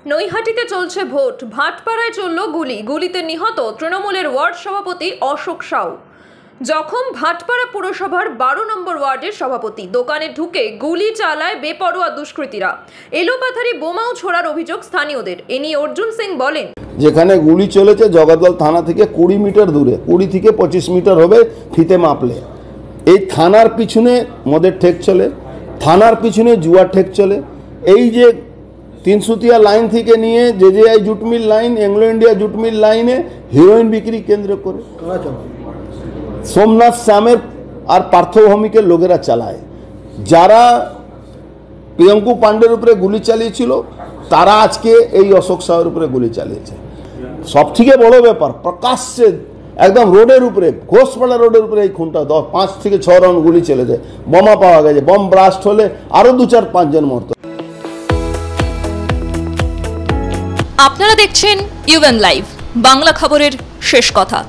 নৈহাটিতে চলছে ভোট, ভাটপাড়ায় চলল গুলি, গুলিতে নিহত তৃণমূলের ওয়ার্ড সভাপতি অশোক সাউ। জখম ভাটপাড়া পুরসভার 12 নম্বর ওয়ার্ডের সভাপতি। দোকানে ঢুকে গুলি চালায় বেপরোয়া দুষ্কৃতীরা। এলোপাথারি বোমাও ছোড়ার অভিযোগ স্থানীয়দের। এ নিয়ে অর্জুন সিং বলেন, যেখানে গুলি চলেছে জগদ্দল থানা থেকে 20 মিটার দূরে, 20 থেকে 25 মিটার হবে ফিতে মাপলে। এই থানার পিছনে মদের ঠেক চলে, থানার পিছনে জুয়ার ঠেক চলে। এই যে তিনসুতিয়া লাইন থেকে নিয়ে JJI jute mill line, Anglo India jute mill লাইনে হিরোইন বিক্রি কেন্দ্র করে সোমনাথ শ্যামের আর পার্থভূমিকের লোকেরা চালায়। যারা প্রিয়ঙ্কু পাণ্ডের উপরে গুলি চালিয়েছিল তারা আজকে এই অশোক সাউর উপরে গুলি চালিয়েছে। সব থেকে বড় ব্যাপার, প্রকাশ্যে একদম রোডের উপরে, ঘোষপাড়া রোডের উপরে এই খুনটা 5 থেকে 6 রাউন্ড গুলি চলে যায়। বোমা পাওয়া গেছে, বম ব্লাস্ট হলে আরো 2-4-5 জন মরত। আপনারা দেখছেন ইউএন লাইভ, বাংলা খবরের শেষ কথা।